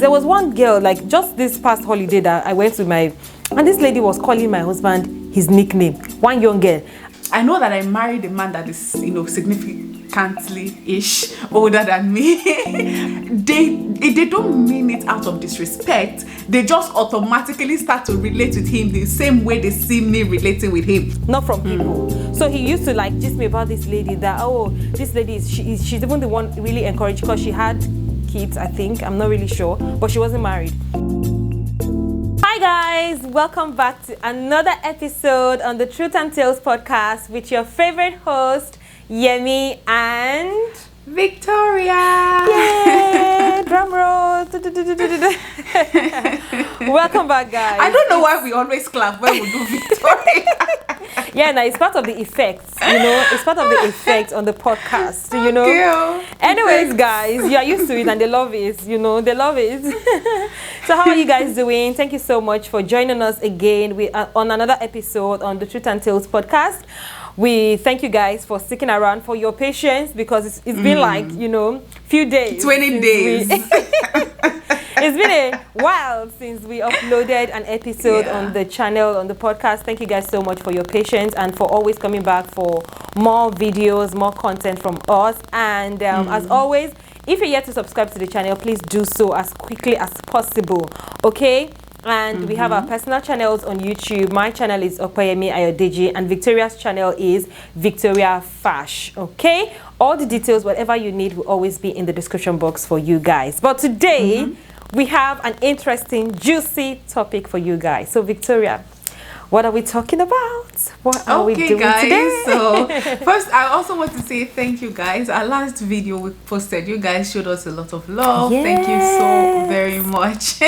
There was one girl, like just this past holiday that I went to and this lady was calling my husband his nickname. One young girl. I know that I married a man that is, significantly-ish older than me. they don't mean it out of disrespect. They just automatically start to relate with him the same way they see me relating with him. Not from people. So he used to like gist me about this lady that, this lady she's even the one really encouraged because she had kids, I think. I'm not really sure, but she wasn't married. Hi guys, welcome back to another episode on the Truth and Tales podcast with your favorite host, Yemi and Victoria. Yay! Drum roll. Welcome back, guys. I don't know why we always clap when we do Victoria. Yeah, no, it's part of the effects, it's part of the effect on the podcast, Girl. Anyways, guys, you are used to it and they love it, they love it. So how are you guys doing? Thank you so much for joining us again on another episode on the Truth and Tales podcast. We thank you guys for sticking around, for your patience, because it's been like, few days. 20 days. It's been a while since we uploaded an episode on the channel, on the podcast. Thank you guys so much for your patience and for always coming back for more videos, more content from us. And as always, if you're yet to subscribe to the channel, please do so as quickly as possible, okay? And we have our personal channels on YouTube. My channel is Opayemi Ayodeji and Victoria's channel is Victoria Fash, okay? All the details, whatever you need, will always be in the description box for you guys. But today, we have an interesting, juicy topic for you guys. So, Victoria, what are we talking about? What are we doing guys, today? So first, I also want to say thank you guys. Our last video we posted, you guys showed us a lot of love. Yes. Thank you so very much.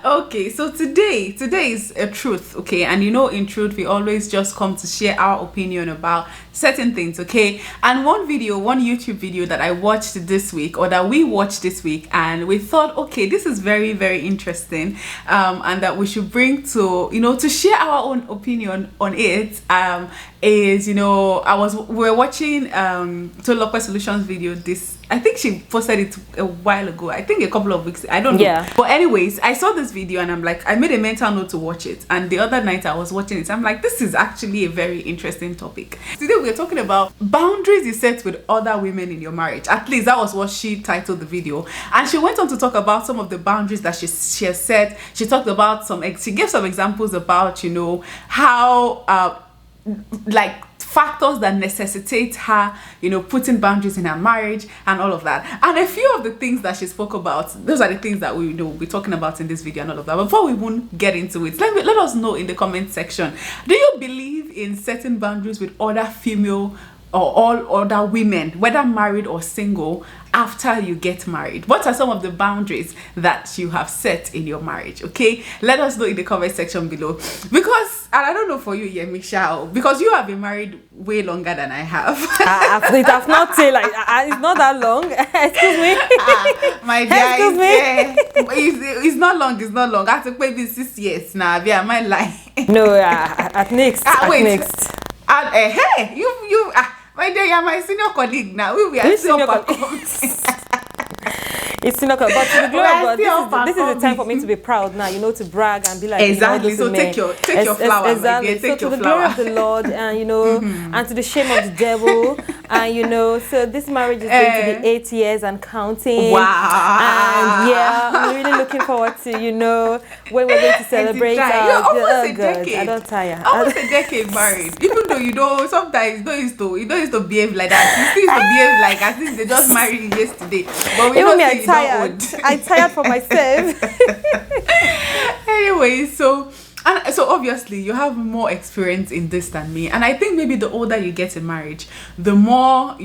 Okay, so today is a truth, okay? And in truth, we always just come to share our opinion about certain things, okay? And one YouTube video that I watched this week, or that we watched this week, and we thought, okay, this is very, very interesting, and that we should bring to, to share our own opinion on it, is, we were watching Tolokwe Solutions video I think she posted it a while ago. I think a couple of weeks. I don't know. Yeah. But anyways, I saw this video and I'm like, I made a mental note to watch it. And the other night I was watching it. I'm like, this is actually a very interesting topic. Today we're talking about boundaries you set with other women in your marriage. At least that was what she titled the video. And she went on to talk about some of the boundaries that she has set. She talked about she gave some examples about, how like factors that necessitate her, putting boundaries in her marriage and all of that. And a few of the things that she spoke about, those are the things that we will be talking about in this video and all of that. But before we even get into it, let us know in the comment section, do you believe in setting boundaries with other female or all other women, whether married or single, after you get married? What are some of the boundaries that you have set in your marriage? Okay, let us know in the comment section below. Because, and I don't know for you, Yemi, because you have been married way longer than I have. I've not said like it's not that long. Excuse me. My dear, excuse me. It's not long. It's not long. I have to maybe 6 years now. Yeah, my life. No, at next. Wait. Next. Hey, you. My dear, you're my senior colleague now. We are senior colleagues. It's senior colleague, but to the glory of God, this is the time for me to be proud now, to brag and be like, exactly. So take your flower, exactly. My dear. Take so your to the flower. glory of the Lord, and and to the shame of the devil, and so this marriage is going to be 8 years and counting. Wow. And yeah, I'm really looking forward to when we're going to celebrate. Almost a decade. I don't tire. Almost a decade married. Even though sometimes you don't used to behave like that. You still used to behave like as if they just married you yesterday. But we don't say I'm tired for myself. Anyway, so obviously you have more experience in this than me, and I think maybe the older you get in marriage, the more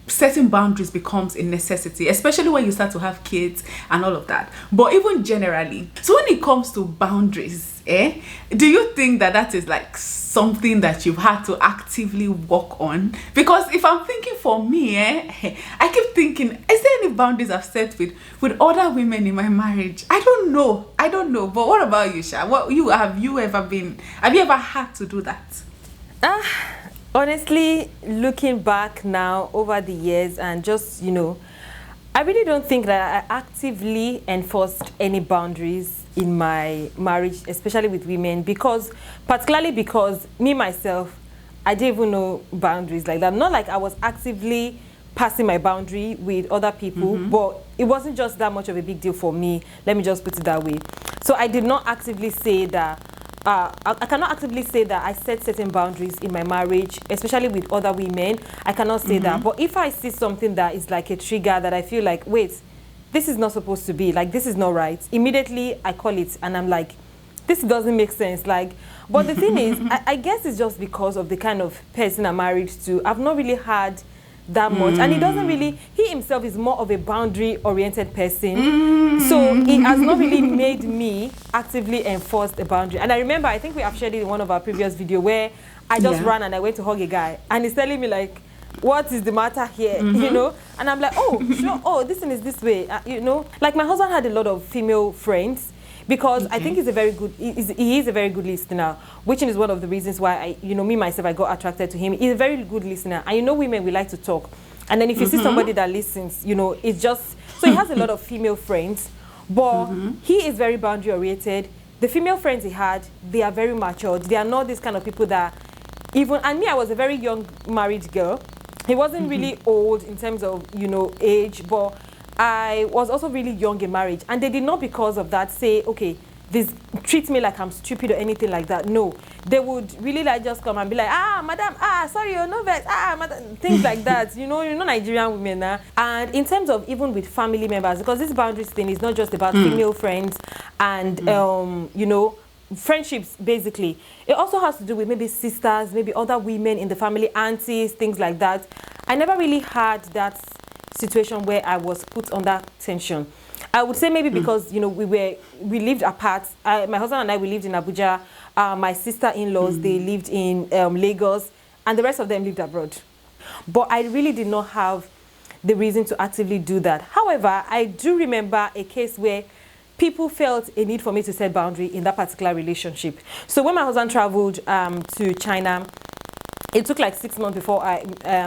setting boundaries becomes a necessity, especially when you start to have kids and all of that. But even generally, so when it comes to boundaries, do you think that is like something that you've had to actively work on? Because if I'm thinking for me, I keep thinking, is there any boundaries I've set with other women in my marriage? I don't know. But what about you, Sha? Have you ever had to do that? Honestly, looking back now over the years and just, I really don't think that I actively enforced any boundaries in my marriage, especially with women, particularly because me, myself, I didn't even know boundaries like that. Not like I was actively passing my boundary with other people, but it wasn't just that much of a big deal for me. Let me just put it that way. So I did not actively say that, I cannot actively say that I set certain boundaries in my marriage, especially with other women. I cannot say that. But if I see something that is like a trigger that I feel like, wait, this is not supposed to be, like, this is not right, immediately I call it and I'm like, this doesn't make sense. Like, but the thing is, I guess it's just because of the kind of person I'm married to. I've not really had that much, and he himself is more of a boundary oriented person, so it has not really made me actively enforce the boundary. And I remember, I think we have shared it in one of our previous video where I just ran and I went to hug a guy and he's telling me like, what is the matter here, you know? And I'm like, oh sure, oh, this thing is this way, you know. Like, my husband had a lot of female friends, because I think he is a very good listener, which is one of the reasons why me myself, I got attracted to him. He's a very good listener, and women, we like to talk. And then if you see somebody that listens, it's just, so he has a lot of female friends, but he is very boundary oriented. The female friends he had, they are very matured. They are not this kind of people that and me, I was a very young married girl. He wasn't really old in terms of, age, but I was also really young in marriage, and they did not, because of that, say, okay, this treat me like I'm stupid or anything like that. No, they would really like just come and be like, madam, sorry, you're no vex, madam, things like that. You know Nigerian women. And in terms of even with family members, because this boundaries thing is not just about female friends and friendships, basically. It also has to do with maybe sisters, maybe other women in the family, aunties, things like that. I never really had that situation where I was put under tension. I would say maybe because we lived apart. My husband and I, we lived in Abuja. My sister-in-laws, they lived in Lagos, and the rest of them lived abroad. But I really did not have the reason to actively do that. However, I do remember a case where people felt a need for me to set boundary in that particular relationship. So when my husband traveled to China, it took like 6 months before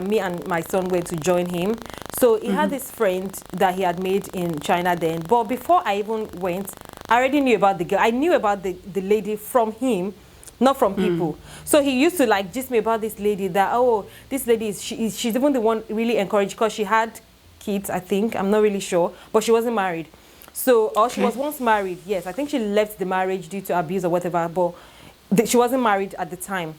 me and my son went to join him. So he had this friend that he had made in China then. But before I even went, I already knew about the girl. I knew about the lady from him, not from people. So he used to like gist me about this lady that, oh, this lady she's even the one really encouraged, because she had kids, I think. I'm not really sure. But she wasn't married. So, or she was once married. Yes, I think she left the marriage due to abuse or whatever. But she wasn't married at the time.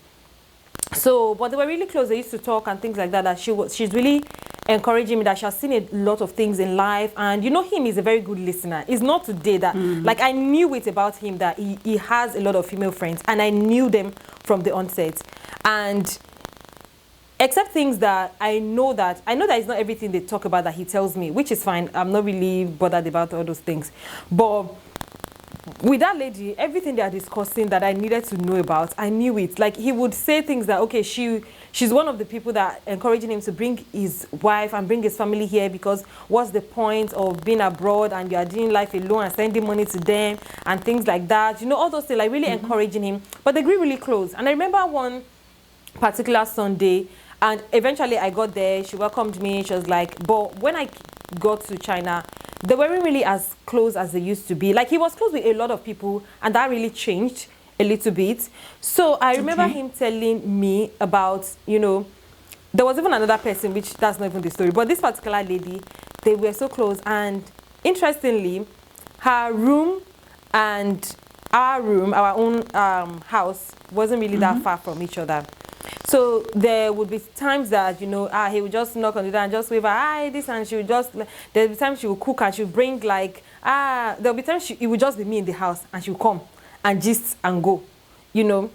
So, but they were really close. They used to talk and things like that. That she's really encouraging me, that she has seen a lot of things in life. And him is a very good listener. It's not today that, like, I knew it about him that he has a lot of female friends, and I knew them from the onset. And except things that I know that it's not everything they talk about that he tells me, which is fine. I'm not really bothered about all those things. But with that lady, everything they are discussing that I needed to know about, I knew it. Like, he would say things that, okay, she's one of the people that encouraging him to bring his wife and bring his family here, because what's the point of being abroad and you are doing life alone and sending money to them and things like that. All those things, like really encouraging him. But they grew really close. And I remember one particular Sunday, and eventually I got there, she welcomed me, she was like, but when I got to China, they weren't really as close as they used to be. Like, he was close with a lot of people, and that really changed a little bit. So I remember him telling me about, there was even another person, which that's not even the story, but this particular lady, they were so close. And interestingly, her room and our room, our own house, wasn't really that far from each other. So there would be times that, he would just knock on the door and just wave her, hi, this, and she would just, there'd be times she would cook and she would bring like, there'll be times it would just be me in the house, and she would come and gist and go, It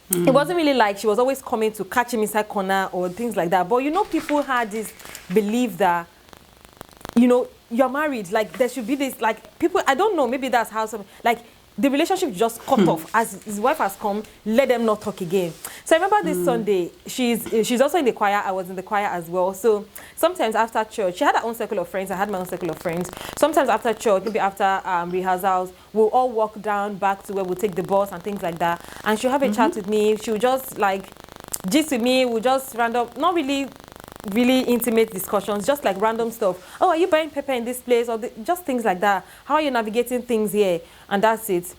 wasn't really like she was always coming to catch him inside corner or things like that. But, people had this belief that, you're married, like, there should be this, like, people, I don't know, maybe that's how some, like, the relationship just cut off as his wife has come, let them not talk again. So I remember this Sunday, she's also in the choir, I was in the choir as well. So sometimes after church, she had her own circle of friends, I had my own circle of friends. Sometimes after church, maybe after rehearsals, we'll all walk down back to where we'll take the bus and things like that. And she'll have a chat with me, she'll just like gist with me, we'll just round up, not really really intimate discussions, just like random stuff. Oh, are you buying pepper in this place? Or just things like that. How are you navigating things here? And that's it.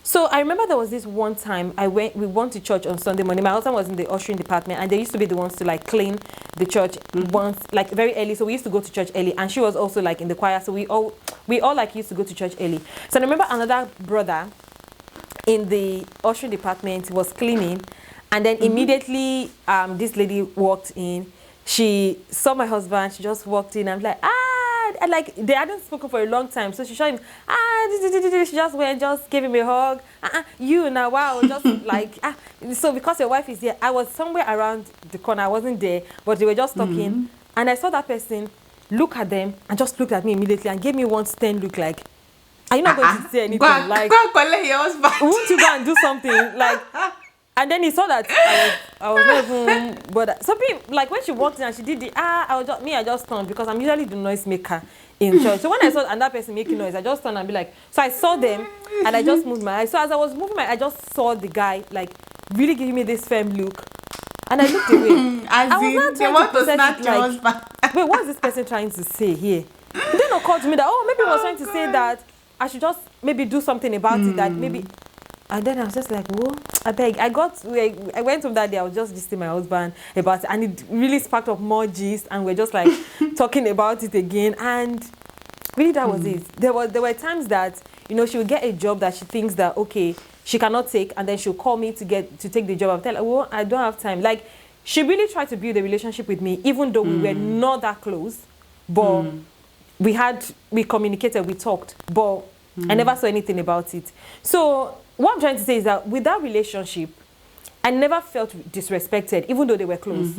So I remember there was this one time we went to church on Sunday morning. My husband was in the ushering department, and they used to be the ones to like clean the church once, like very early. So we used to go to church early, and she was also like in the choir. So we all like used to go to church early. So I remember another brother in the ushering department was cleaning, and then immediately this lady walked in. She saw my husband. She just walked in. I'm like, and like they hadn't spoken for a long time, so she showed him. She just went, just gave him a hug. You now, wow, just like So because your wife is here, I was somewhere around the corner. I wasn't there, but they were just talking, and I saw that person look at them and just looked at me immediately and gave me one stern look, like, are you not going to say anything? Like, won't you go and do something? Like. And then he saw that I was not even bothered. So like when she walked in and she did I just turned, because I'm usually the noise maker in church. So when I saw another person making noise, I just turned and be like, so I saw them and I just moved my eyes. So as I was moving my eyes, I just saw the guy like really giving me this firm look. And I looked away. I was not trying to snatch it, like, wait, what's this person trying to say here? It didn't occur to me that, maybe he was trying to say that I should just maybe do something about it, that maybe. And then I was just like, whoa, I beg. I went home that day, I was just visiting my husband about it, and it really sparked up more gist, and we're just like talking about it again. And really that was it. There were times that, she would get a job that she thinks that, okay, she cannot take, and then she'll call me to take the job. I'll tell her, well, I don't have time. Like, she really tried to build a relationship with me, even though we were not that close. But we communicated, we talked, but I never saw anything about it. So what I'm trying to say is that with that relationship, I never felt disrespected, even though they were close.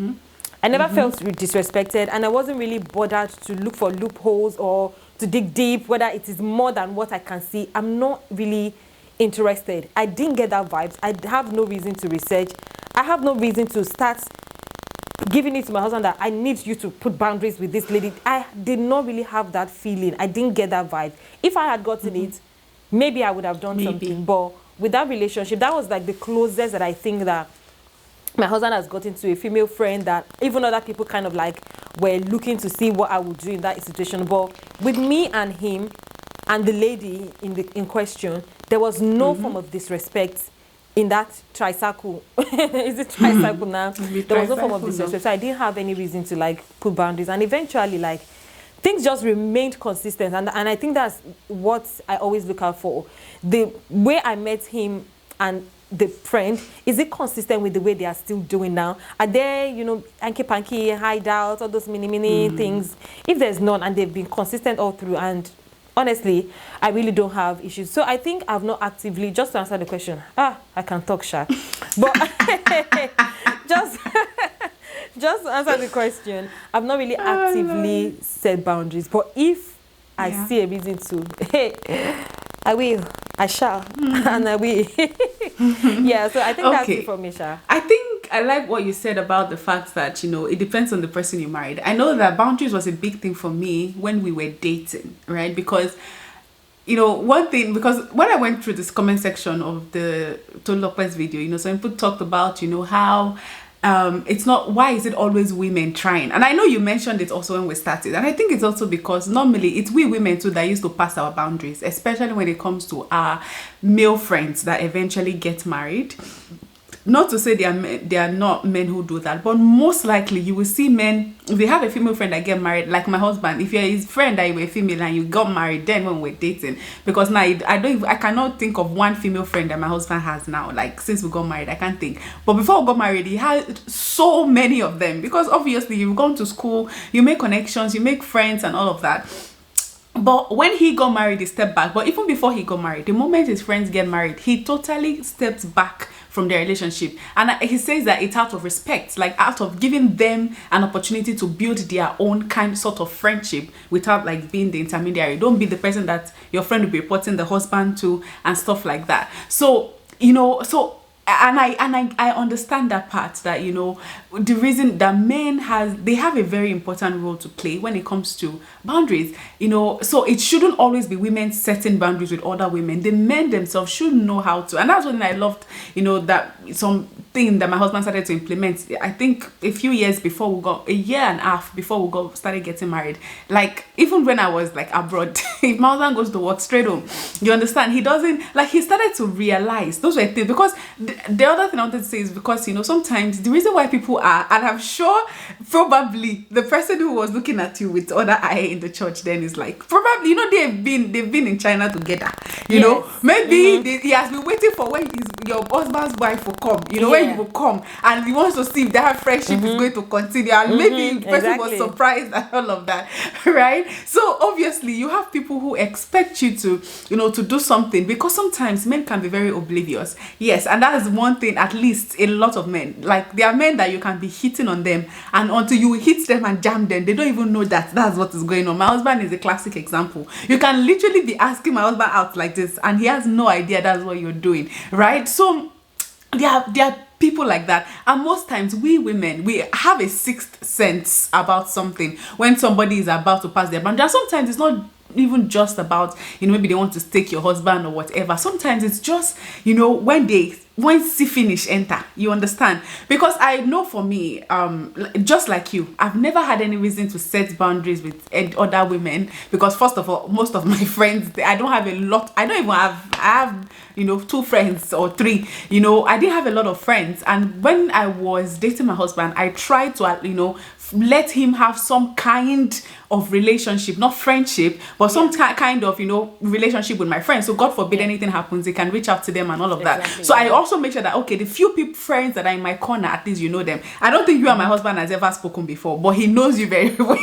I never felt disrespected, and I wasn't really bothered to look for loopholes or to dig deep, whether it is more than what I can see. I'm not really interested. I didn't get that vibes. I have no reason to research. I have no reason to start giving it to my husband that I need you to put boundaries with this lady. I did not really have that feeling. I didn't get that vibe. If I had gotten it, maybe I would have done something. But with that relationship, that was like the closest that I think that my husband has gotten to a female friend, that even other people kind of like were looking to see what I would do in that situation. But with me and him and the lady in question, there was no form of disrespect in that tricycle. Is it tricycle now? There was no form of disrespect. So I didn't have any reason to like put boundaries. And eventually, like, things just remained consistent, and I think that's what I always look out for. The way I met him and the friend, is it consistent with the way they are still doing now? Are there, hanky-panky, hideouts, all those mini things? If there's none and they've been consistent all through, and honestly, I really don't have issues. So I think I've not actively, just to answer the question, I can talk sharp, but just to answer the question, I've not really actively set boundaries. But if I see a reason to, I will, I shall, and I will. So I think that's it for me, Sha. I think I like what you said about the fact that, it depends on the person you married. I know that boundaries was a big thing for me when we were dating, right? Because, one thing, because when I went through this comment section of the Tolu Lopez video, some people talked about, how it's not, why is it always women trying? And I know you mentioned it also when we started, and I think it's also because normally it's we women too that used to pass our boundaries, especially when it comes to our male friends that eventually get married. Not to say they are not men who do that, but most likely you will see men, if they have a female friend that get married, like my husband, if you're his friend that you were female and you got married, then when we're dating, because now I cannot think of one female friend that my husband has now, like since we got married, I can't think. But before we got married, he had so many of them, because obviously you've gone to school, you make connections, you make friends and all of that. But when he got married, he stepped back. But even before he got married, the moment his friends get married, he totally steps back from their relationship. And he says that it's out of respect, like out of giving them an opportunity to build their own sort of friendship without like being the intermediary. Don't be the person that your friend will be reporting the husband to and stuff like that. So, and I understand that part, that the reason that men they have a very important role to play when it comes to boundaries, so it shouldn't always be women setting boundaries with other women. The men themselves should know how to, and that's when I loved that some thing that my husband started to implement, I think a few years before we got, a year and a half before we started getting married. Like, even when I was like abroad, if my husband goes to work straight home, you understand, he doesn't, like, he started to realize those were things. Because the other thing I wanted to say is because, you know, sometimes the reason why people are, and I'm sure probably the person who was looking at you with the other eye in the church then is like, probably, you know, they've been in China together, you know, maybe he has been waiting for when your husband's wife will come, you know, when you will come, and he wants to see if that friendship is going to continue, and maybe the person was surprised and all of that, right? So obviously you have people who expect you to, you know, to do something, because sometimes men can be very oblivious. Yes, and that is one thing, at least a lot of men, like, there are men that you can be hitting on them, and until you hit them and jam them, they don't even know that that's what is going on. My husband is a classic example. You can literally be asking my husband out like this, and he has no idea that's what you're doing, right? So there are people like that, and most times we women, we have a sixth sense about something when somebody is about to pass their boundary. And sometimes it's not even just about, you know, maybe they want to stake your husband or whatever. Sometimes it's just, you know, when see finish enter, you understand? Because I know for me, just like you, I've never had any reason to set boundaries with other women, because first of all, most of my friends, I don't have a lot. I have, you know, 2 friends or 3, you know. I didn't have a lot of friends, and when I was dating my husband, I tried to, you know, let him have some kind of relationship, not friendship, but some kind of, you know, relationship with my friends. So God forbid anything happens, they can reach out to them and all of that. So I also make sure that, okay, the few friends that are in my corner, at least you know them. I don't think you and my husband has ever spoken before, but he knows you very well,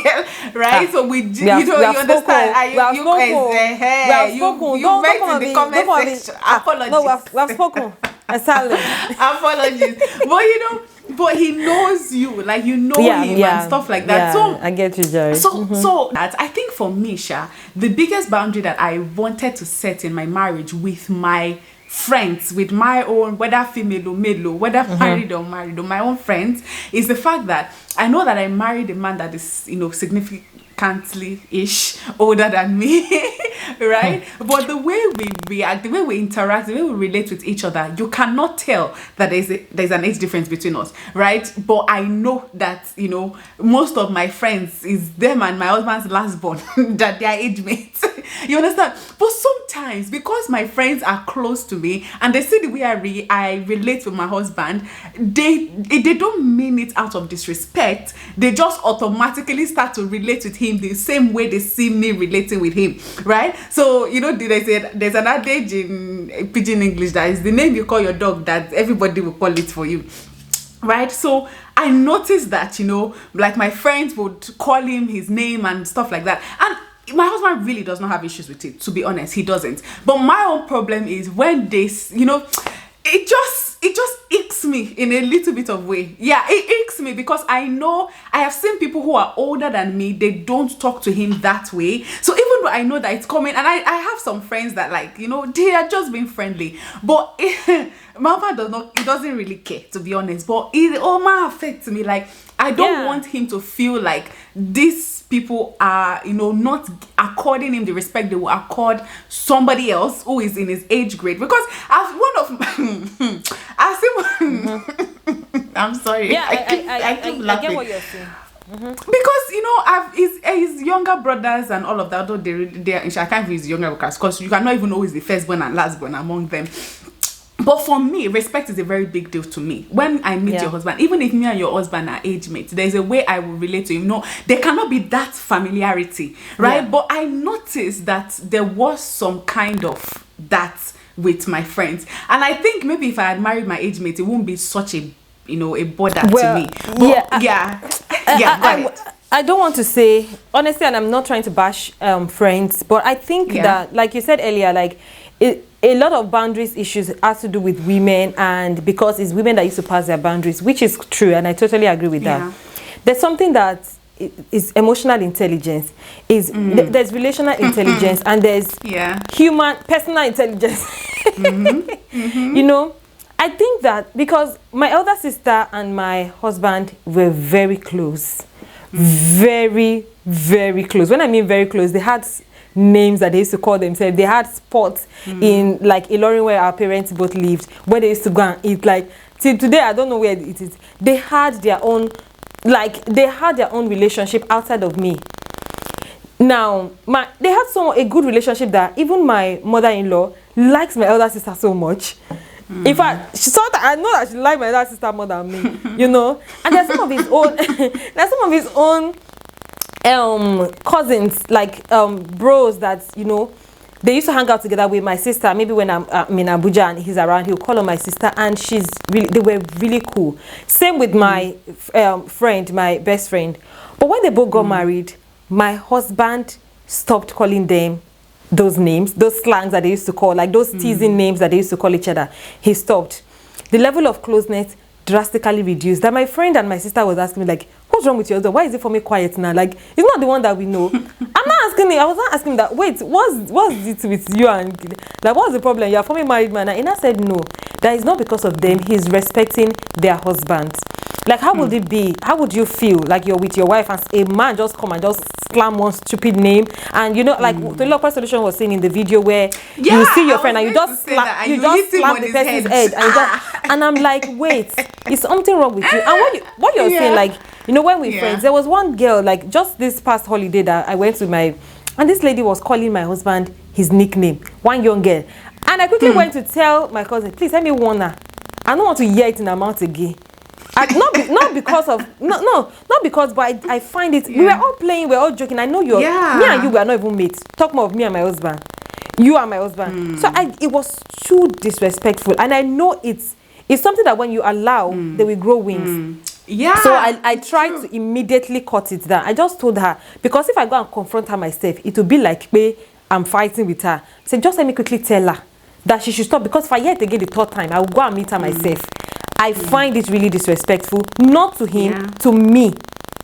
right? So you understand. You met in the comment section. Apologies. No, we have spoken. Apologies. But you know, but he knows you, like, you know him and stuff like that. So I get you, Jerry. So that, I think for me, Sha, the biggest boundary that I wanted to set in my marriage with my friends, with my own, whether female or male, or whether married or my own friends, is the fact that I know that I married a man that is, you know, significantly-ish older than me, right? But the way we react, the way we interact, the way we relate with each other, you cannot tell that there's an age difference between us, right? But I know that, you know, most of my friends is them and my husband's last born, that they are age mates. You understand? But sometimes, because my friends are close to me and they see the way I relate with my husband, they don't mean it out of disrespect. They just automatically start to relate with him the same way they see me relating with him, right? So, you know, there's an adage in Pidgin English that is the name you call your dog, that everybody will call it for you, right? So I noticed that, you know, like, my friends would call him his name and stuff like that, and my husband really does not have issues with it, to be honest. He doesn't. But my own problem is when this, you know, it just icks me in a little bit of way. Yeah, it icks me, because I know I have seen people who are older than me, they don't talk to him that way. So even though I know that it's coming, and I have some friends that, like, you know, they are just being friendly, but my husband doesn't really care, to be honest. But it all affects me. Like, I don't want him to feel like these people are, you know, not according him the respect they will accord somebody else who is in his age grade. Because as one of my I'm sorry. Yeah, I keep laughing. I get what you're saying. Because, you know, his younger brothers and all of that, although they I can't even use younger brothers, because you cannot even know who is the firstborn and lastborn among them. But for me, respect is a very big deal to me. When I meet your husband, even if me and your husband are age mates, there's a way I will relate to him. No, there cannot be that familiarity, right? But I noticed that there was some kind of that with my friends. And I think maybe if I had married my age mate, it wouldn't be such a, you know, a bother to me. But I don't want to say, honestly, and I'm not trying to bash friends, but I think that, like you said earlier, like, a lot of boundaries issues has to do with women, and because it's women that used to pass their boundaries, which is true, and I totally agree with that. There's something that is emotional intelligence, there's relational intelligence, and there's human personal intelligence. You know, I think that because my elder sister and my husband were very close, very, very close. When I mean very close, they had names that they used to call themselves. They had spots in, like, Ilorin, where our parents both lived, where they used to go and eat. Like, till today I don't know where it is. They had their own, like they had their own relationship outside of me. Now they had a good relationship that even my mother-in-law likes my elder sister so much. In fact, she saw that I know that she liked my elder sister more than me, you know. And there's some of his own there's some of his own cousins, like bros that, you know, they used to hang out together with my sister. Maybe when I'm in Abuja and he's around, he'll call on my sister, and they were really cool. Same with my friend, my best friend. But when they both got married, my husband stopped calling them those names, those slangs that they used to call, like those teasing names that they used to call each other. He stopped. The level of closeness drastically reduced. That my friend and my sister was asking me, like, what's wrong with your husband? Why is it for me quiet now? Like, it's not the one that we know. I was not asking that, wait, what's it with you, and like, what's the problem? You're a former married man. And I said, no, that is not because of them. He's respecting their husbands. Like, how would it be? How would you feel like you're with your wife and a man just come and just slam one stupid name? And you know, like the local solution was saying in the video where you see your friend and you just slap the person's head, and I'm like, wait, is something wrong with you? And what you're saying, like, you know, when we're friends, there was one girl, like just this past holiday that I went to and this lady was calling my husband his nickname, one young girl. And I quickly went to tell my cousin, please let me warn her. I don't want to hear it in her mouth again. Not because, but I find it, we were all playing, we were all joking. I know me and you were not even mates. Talk more of me and my husband. You and my husband. So it was too disrespectful. And I know it's something that when you allow, they will grow wings. Yeah. So I tried to immediately cut it down. I just told her, because if I go and confront her myself, it will be like I'm fighting with her. So just let me quickly tell her that she should stop, because if I hear it again the third time, I will go and meet her myself. I find it really disrespectful, not to him, to me,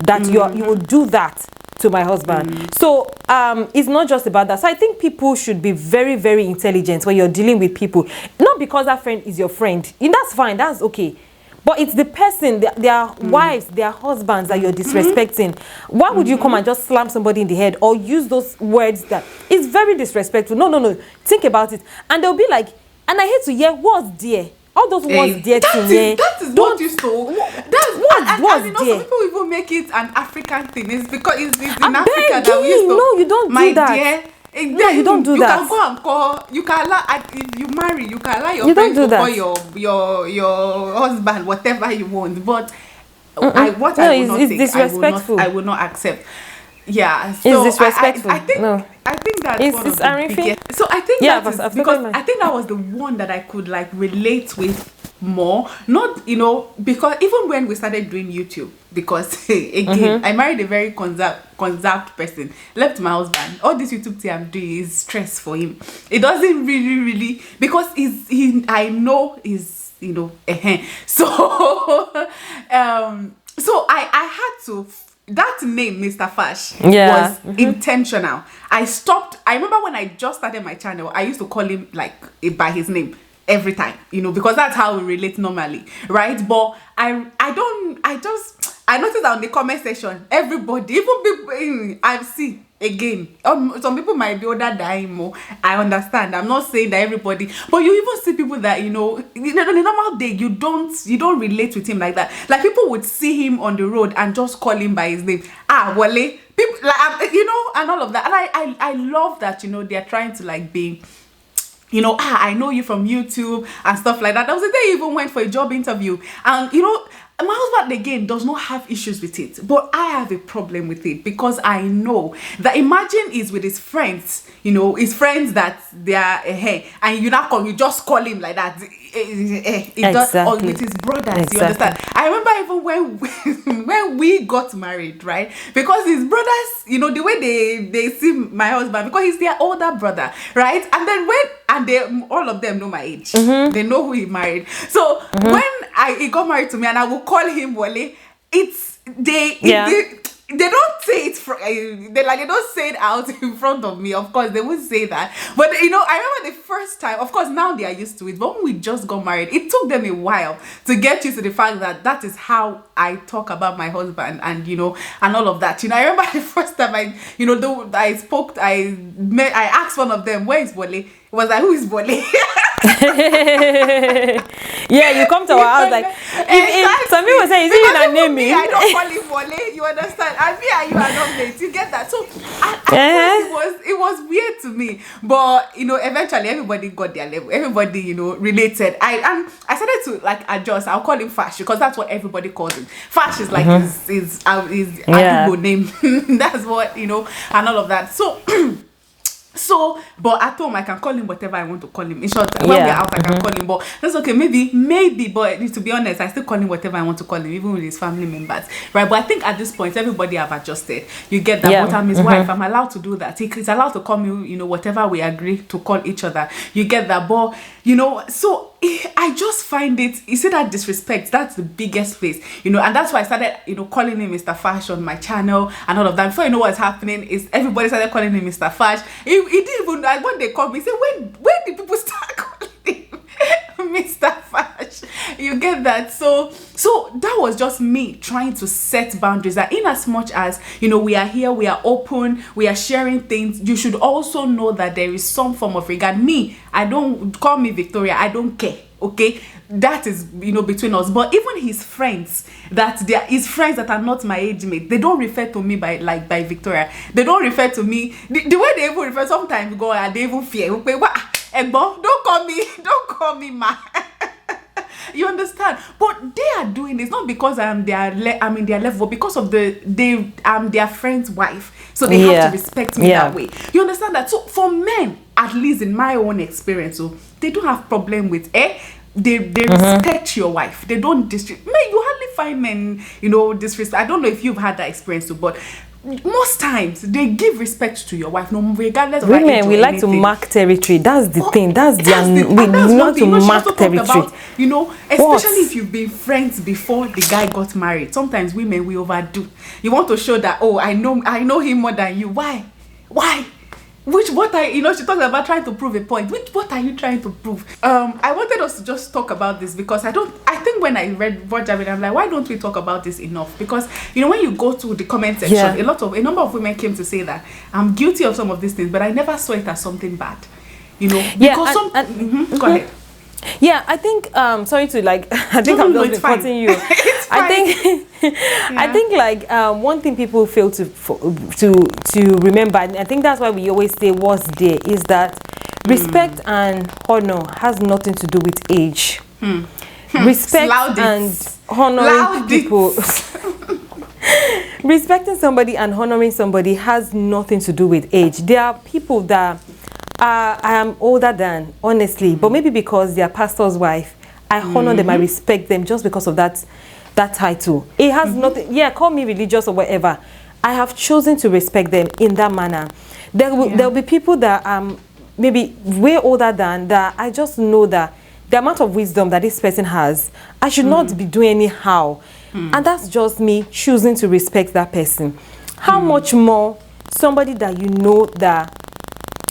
that you will do that to my husband. So it's not just about that. So I think people should be very, very intelligent when you're dealing with people. Not because that friend is your friend. And that's fine, that's okay. But it's the person, their wives, their husbands that you're disrespecting. Why would you come and just slam somebody in the head or use those words that it's very disrespectful? No. Think about it. And they'll be like, and I hate to hear what's there. All those words there to me. That is what you stole. That's what you know, some people even make it an African thing. It's because it's in Africa that we used to. No, you don't do that. Dear, no, you don't do that. You can go and call. You can allow. If you marry, you can allow your friends to call your husband whatever you want. But I will not accept. Yeah, so it's disrespectful. I think that's one of the biggest. So I think I think that was the one that I could like relate with more. Not, you know, because even when we started doing YouTube, because again, I married a very conserved person, left my husband. All this YouTube thing I'm doing is stress for him. It doesn't really, because I know is, you know, so so I had to. That name, Mr. Fash, was intentional. I remember when I just started my channel, I used to call him like by his name every time, you know, because that's how we relate normally, right? But I noticed that on the comment section, everybody, even people I see again, some people might be older than more. I understand. I'm not saying that everybody, but you even see people that, you know, in a normal day, you don't relate with him like that. Like people would see him on the road and just call him by his name. Wale. People, like, you know, and all of that. And I love that, you know, they're trying to like be, you know, I know you from YouTube and stuff like that. There was a day I even went for a job interview, and you know, my husband again does not have issues with it, but I have a problem with it, because I know that imagine he's with his friends, you know, his friends that they are and you just call him like that. Exactly. Or with his brothers, you understand? I remember even when we got married, right? Because his brothers, you know, the way they see my husband, because he's their older brother, right? And then all of them know my age. They know who he married. So when he got married to me and I will call him Wale, they don't say it they don't say it out in front of me. Of course they would say that, but you know, I remember the first time, of course now they are used to it, but when we just got married, it took them a while to get used to the fact that that is how I talk about my husband, and you know, and all of that. You know, I remember the first time I asked one of them, where is Wale? It was like, who is Wale? Yeah, you come to our house like if some people say, is it you name me? I don't call him Wale, you understand? And me and you are not mates. You get that? So it was weird to me. But eventually everybody got their level. Everybody, related. I started to like adjust. I'll call him Fash because that's what everybody calls him. Fash is like his Igbo name. That's what, and all of that. So, but at home I can call him whatever I want to call him. In short, when we're out I can call him, but that's okay. Maybe, but to be honest, I still call him whatever I want to call him, even with his family members, right? But I think at this point everybody have adjusted. You get that? But I'm his wife. I'm allowed to do that. He's allowed to call me, whatever we agree to call each other. You get that? But so I just find it. You see that disrespect? That's the biggest place, and that's why I started, calling him Mr. Fash on my channel and all of that. Before you know what's happening is everybody started calling him Mr. Fash. He didn't even like when they called me. Say when did people start calling him Mr. Fash? You get that? So that was just me trying to set boundaries. That in as much as we are here, we are open, we are sharing things. You should also know that there is some form of regard. I don't call me Victoria. I don't care. Okay, that is between us. But even his friends, his friends that are not my age mate, they don't refer to me by Victoria. They don't refer to me the way they even refer. Sometimes go and they even fear. Okay, what? Don't call me ma. You understand? But they are doing this not because I'm in their level, but because of I'm their friend's wife, so they have to respect me that way. You understand that? So for men, at least in my own experience, so they don't have problem with they respect your wife. They don't disrespect. Man, you hardly find men disrespect. I don't know if you've had that experience too, but most times they give respect to your wife, no regardless of women. We like to mark territory. That's the thing. We want to mark territory. Especially if you've been friends before the guy got married. Sometimes women we overdo. You want to show that I know him more than you. Why? She talks about trying to prove a point. What are you trying to prove? I wanted us to just talk about this because I think when I read Javid, I'm like, why don't we talk about this enough? Because when you go to the comment section, a number of women came to say that I'm guilty of some of these things, but I never saw it as something bad. Because go ahead. Yeah, I think sorry to I think I'm just reporting you. I think one thing people fail to remember, and I think that's why we always say what's there, is that respect and honor has nothing to do with age. Respect and honoring people. Respecting somebody and honoring somebody has nothing to do with age. There are people that I am older than, honestly, but maybe because they are pastor's wife, I honor them, I respect them just because of that title. It has nothing, call me religious or whatever. I have chosen to respect them in that manner. There will be people that maybe way older than that. I just know that the amount of wisdom that this person has, I should not be doing anyhow. And that's just me choosing to respect that person. How much more somebody that that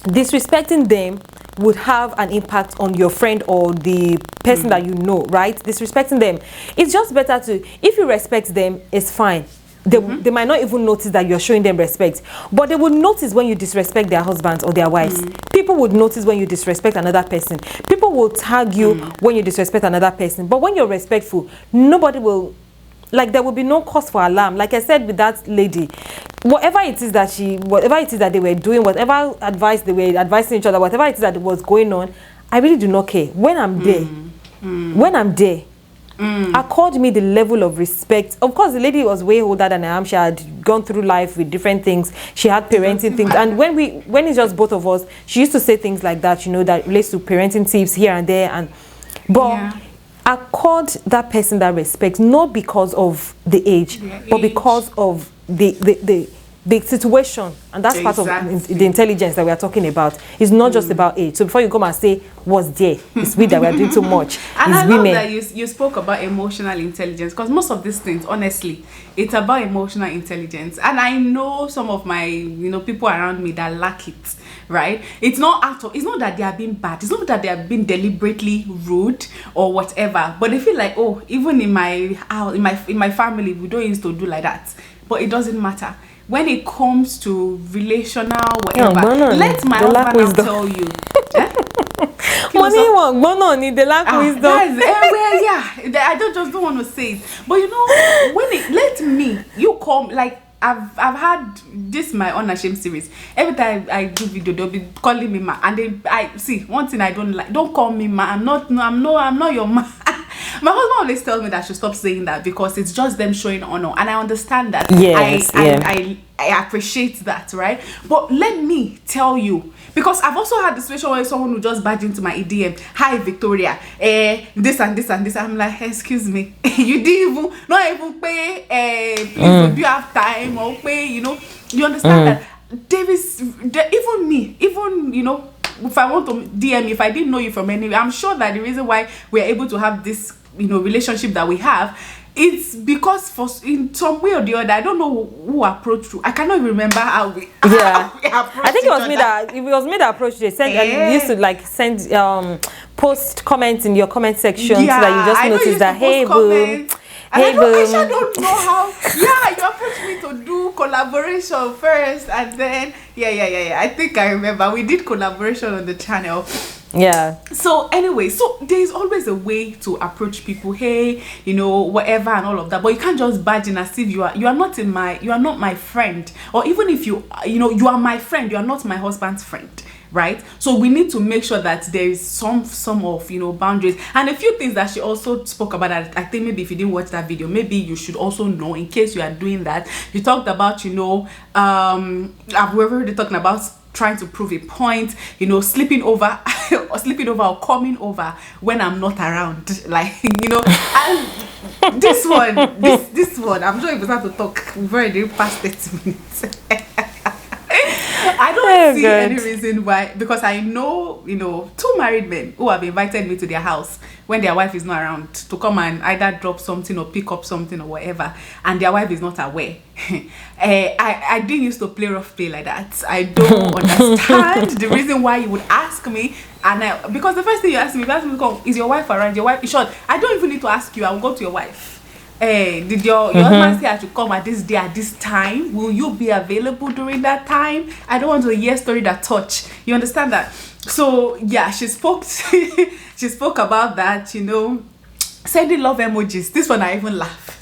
disrespecting them would have an impact on your friend or the person that right? Disrespecting them. It's just better if you respect them, it's fine. They might not even notice that you're showing them respect, but they would notice when you disrespect their husbands or their wives. People would notice when you disrespect another person. People will tag you when you disrespect another person. But when you're respectful, nobody will, there will be no cause for alarm. Like I said with that lady, whatever it is that they were doing, whatever advice they were advising each other, whatever it is that was going on, I really do not care. When I'm there, accord me the level of respect. Of course, the lady was way older than I am. She had gone through life with different things. She had parenting things. And when it's just both of us, she used to say things like that, that relates to parenting tips here and there. But accord that person that respect, not because of the age, but because of the situation. And that's part of the intelligence that we are talking about. It's not just about age. So before you come and say what's there, it's we that we are doing too much. And it's I women. love that you spoke about emotional intelligence, because most of these things, honestly, it's about emotional intelligence. And I know some of my people around me that lack it, right? It's not that they are being bad, it's not that they are being deliberately rude or whatever, but they feel like, oh, even in my house, in my family, we don't used to do like that. But it doesn't matter. When it comes to relational whatever, let my husband tell you. My Money, they lack wisdom. Well, yeah, I don't want to say it. But you know, when it let me, you come like I've had this my unashamed series. Every time I do video, they'll be calling me ma, and then I see one thing I don't like. Don't call me ma. I'm not your ma. My husband always tells me that I should stop saying that because it's just them showing honor, and I understand that. Yes, I appreciate that, right? But let me tell you, because I've also had the situation where someone will just badge into my EDM, hi Victoria, this and this and this. I'm like, excuse me, you didn't not even pay, please, do you have time or pay? You know, you understand that Davis, even me, even you know, if I want to DM me, if I didn't know you from anywhere, I'm sure that the reason why we're able to have this, you know, relationship that we have, it's because for in some way or the other, I don't know who approached you. I cannot even remember how we I think it was me that approached you. You used to like send post comments in your comment section so that you just notice that, hey boo. And I don't know how. Yeah, you approached me to do collaboration first, and then yeah. I think I remember we did collaboration on the channel. Yeah. So anyway, so there's always a way to approach people. Hey, you know, whatever and all of that. But you can't just badge in as if you are not my friend. Or even if you are my friend, you are not my husband's friend. Right, so we need to make sure that there is some of, you know, boundaries, and a few things that she also spoke about that I think maybe if you didn't watch that video, maybe you should also know in case you are doing that. You talked about, you know, I've already talking about trying to prove a point, you know, sleeping over or coming over when I'm not around, like, you know. And this one, I'm sure if we start to talk, we've already past 30 minutes. I don't see any reason why, because I know, you know, 2 married men who have invited me to their house when their wife is not around to come and either drop something or pick up something or whatever, and their wife is not aware. I didn't used to play rough play like that. I don't understand the reason why you would ask me, and because the first thing you ask me, is your wife around? Your wife is short. I don't even need to ask you. I will go to your wife. Did your husband say I should come at this day at this time? Will you be available during that time? I don't want to hear story that touch. You understand that? So yeah, she spoke about that, you know, sending love emojis. This one I even laugh.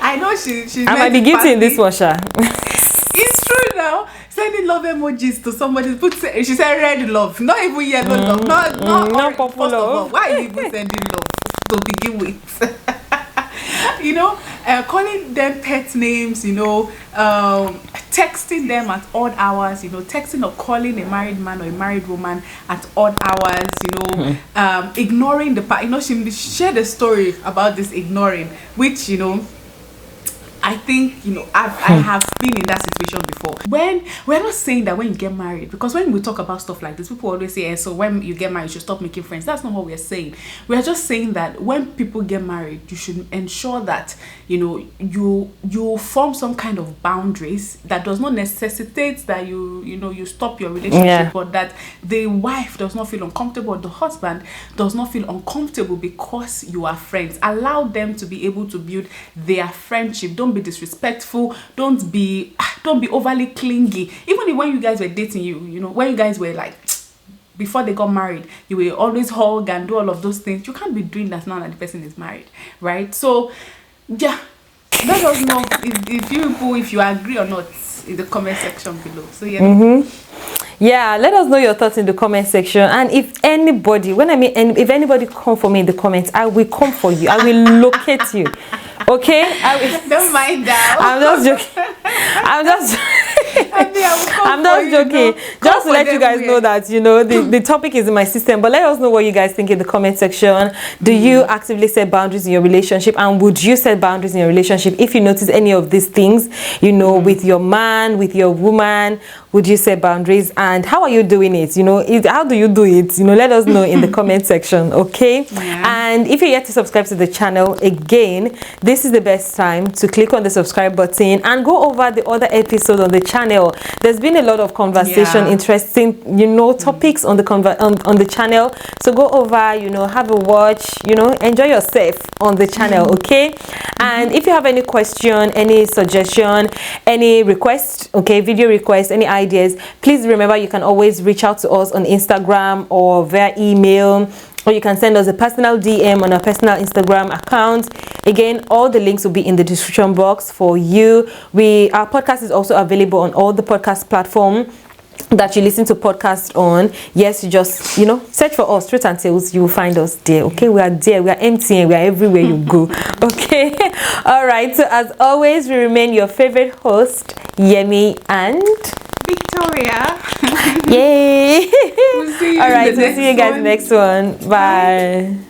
I know she I might be guilty in this one, Sha. It's true now. Sending love emojis to somebody. She said red love, not even yellow love, not purple love. Why are you even sending love to begin with? You know, calling them pet names, you know, texting them at odd hours, you know, texting or calling a married man or a married woman at odd hours, you know, ignoring the part. You know, she shared a story about this ignoring, which, you know, I think, you know, I have been in that situation before. When we're not saying that when you get married, because when we talk about stuff like this, people always say, so when you get married, you should stop making friends. That's not what we're saying. We're just saying that when people get married, you should ensure that, you know, you form some kind of boundaries that does not necessitate that you stop your relationship, but that the wife does not feel uncomfortable, or the husband does not feel uncomfortable because you are friends. Allow them to be able to build their friendship. Don't be disrespectful. Don't be overly clingy. Even when you guys were dating, you know, when you guys were like, before they got married, you will always hug and do all of those things. You can't be doing that now that the person is married, right? So yeah, let us know if you agree or not in the comment section below. So yeah. Yeah, let us know your thoughts in the comment section. And if anybody, if anybody come for me in the comments, I will come for you. I will locate you. Okay? Don't mind that. I'm just joking. I'm just joking. Just to let you guys know that, you know, the topic is in my system. But let us know what you guys think in the comment section. Do you actively set boundaries in your relationship? And would you set boundaries in your relationship if you notice any of these things, you know, with your man, with your woman? Would you set boundaries? And how are you doing it? You know, how do you do it? You know, let us know in the comment section, okay? Yeah. And if you're yet to subscribe to the channel, again, this is the best time to click on the subscribe button and go over the other episodes on the channel. There's been a lot of conversation, interesting, you know, topics on the channel. So go over, you know, have a watch, you know, enjoy yourself on the channel, okay? And if you have any question, any suggestion, any request, okay, video request, any ideas, please remember you can always reach out to us on Instagram or via email, or you can send us a personal DM on our personal Instagram account. Again, all the links will be in the description box for you. Our podcast is also available on all the podcast platforms that you listen to podcasts on. Yes, you just search for us, Truth and Tales, you will find us there. Okay, we are there, we are MTN, we are everywhere you go. Okay, all right, so as always, we remain your favorite host, Yemi and Victoria. Yay. We'll see you all right, in the we'll see you guys one. next one. Bye.